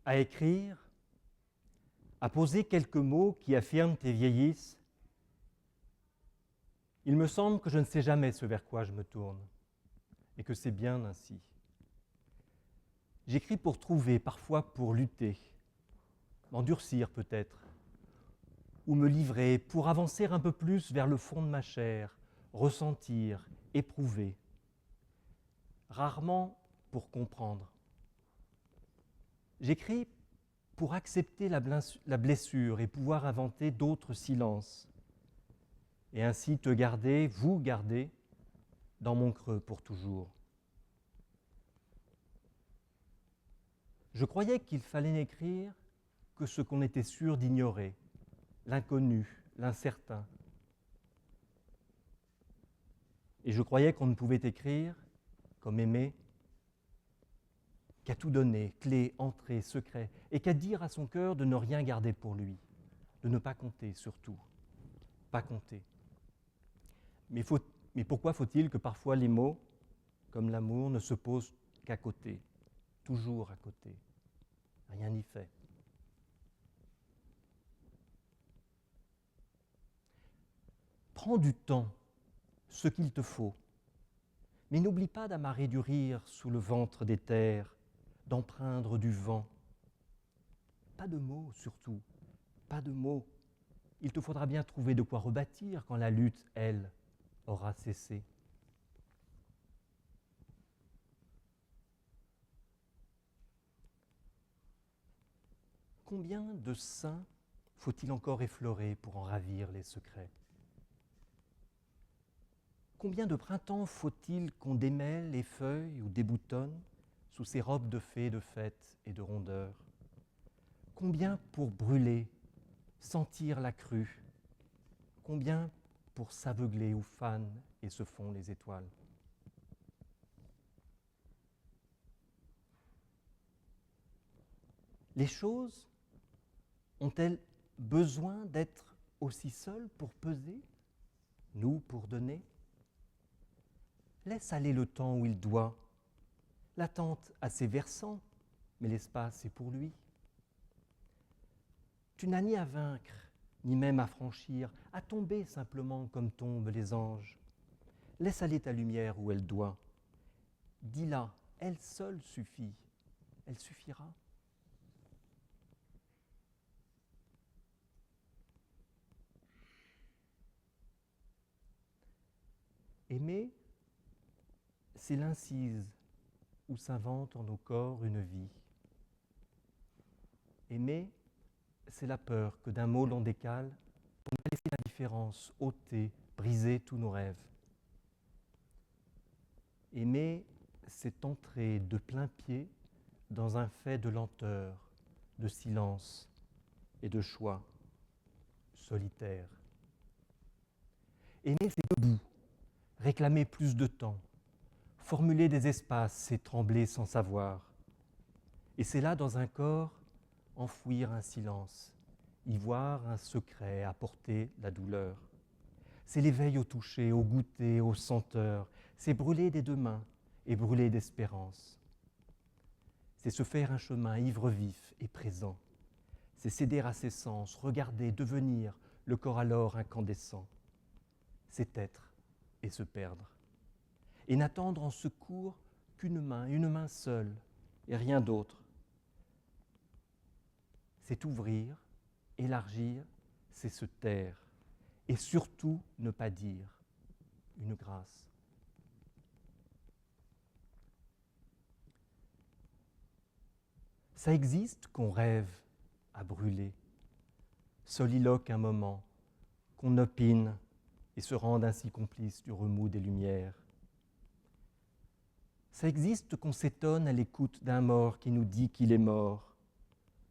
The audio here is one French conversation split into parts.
à écrire, à poser quelques mots qui affirment et vieillissent, il me semble que je ne sais jamais ce vers quoi je me tourne, et que c'est bien ainsi. J'écris pour trouver, parfois pour lutter, m'endurcir peut-être, ou me livrer pour avancer un peu plus vers le fond de ma chair, ressentir, éprouver. Rarement pour comprendre. J'écris pour accepter la blessure et pouvoir inventer d'autres silences, et ainsi te garder, vous garder, dans mon creux pour toujours. Je croyais qu'il fallait n'écrire que ce qu'on était sûr d'ignorer, l'inconnu, l'incertain. Et je croyais qu'on ne pouvait écrire, comme aimer, qu'à tout donner, clé, entrée, secret, et qu'à dire à son cœur de ne rien garder pour lui, de ne pas compter surtout, pas compter. Mais pourquoi faut-il que parfois les mots, comme l'amour, ne se posent qu'à côté, toujours à côté? Rien n'y fait. Prends du temps, ce qu'il te faut, mais n'oublie pas d'amarrer du rire sous le ventre des terres, d'empreindre du vent. Pas de mots surtout, pas de mots. Il te faudra bien trouver de quoi rebâtir quand la lutte, elle, aura cessé. Combien de seins faut-il encore effleurer pour en ravir les secrets? Combien de printemps faut-il qu'on démêle les feuilles ou déboutonne sous ces robes de fées, de fête et de rondeur? Combien pour brûler, sentir la crue? Combien pour s'aveugler où fanent et se font les étoiles? Les choses ont-elles besoin d'être aussi seules pour peser, nous pour donner? Laisse aller le temps où il doit. L'attente a ses versants, mais l'espace est pour lui. Tu n'as ni à vaincre, ni même à franchir, à tomber simplement comme tombent les anges. Laisse aller ta lumière où elle doit. Dis-la, elle seule suffit, elle suffira. Aimer, c'est l'incise où s'invente en nos corps une vie. Aimer, c'est la peur que d'un mot l'on décale pour ne pas laisser l'indifférence ôter, briser tous nos rêves. Aimer, c'est entrer de plein pied dans un fait de lenteur, de silence et de choix solitaire. Aimer, c'est debout, réclamer plus de temps, formuler des espaces et trembler sans savoir. Et c'est là, dans un corps, enfouir un silence, y voir un secret, apporter la douleur. C'est l'éveil au toucher, au goûter, aux senteurs. C'est brûler des deux mains et brûler d'espérance. C'est se faire un chemin ivre-vif et présent. C'est céder à ses sens, regarder, devenir, le corps alors incandescent. C'est être et se perdre. Et n'attendre en secours qu'une main seule, et rien d'autre. C'est ouvrir, élargir, c'est se taire. Et surtout ne pas dire une grâce. Ça existe qu'on rêve à brûler, soliloque un moment, qu'on opine et se rende ainsi complice du remous des lumières. Ça existe qu'on s'étonne à l'écoute d'un mort qui nous dit qu'il est mort,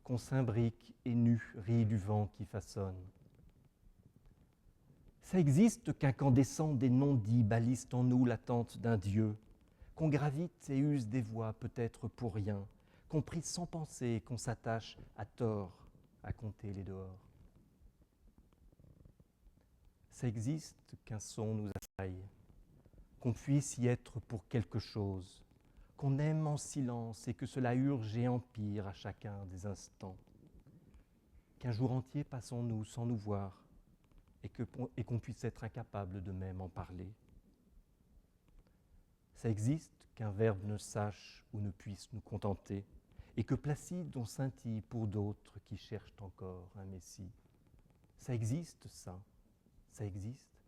qu'on s'imbrique et nu rit du vent qui façonne. Ça existe qu'incandescents des non-dits balisent en nous l'attente d'un Dieu, qu'on gravite et use des voix peut-être pour rien, qu'on prie sans penser, qu'on s'attache à tort à compter les dehors. Ça existe qu'un son nous assaille, qu'on puisse y être pour quelque chose, qu'on aime en silence et que cela urge et empire à chacun des instants. Qu'un jour entier passons-nous sans nous voir et qu'on puisse être incapable de même en parler. Ça existe qu'un verbe ne sache ou ne puisse nous contenter et que Placide on scintille pour d'autres qui cherchent encore un messie. Ça existe, ça existe.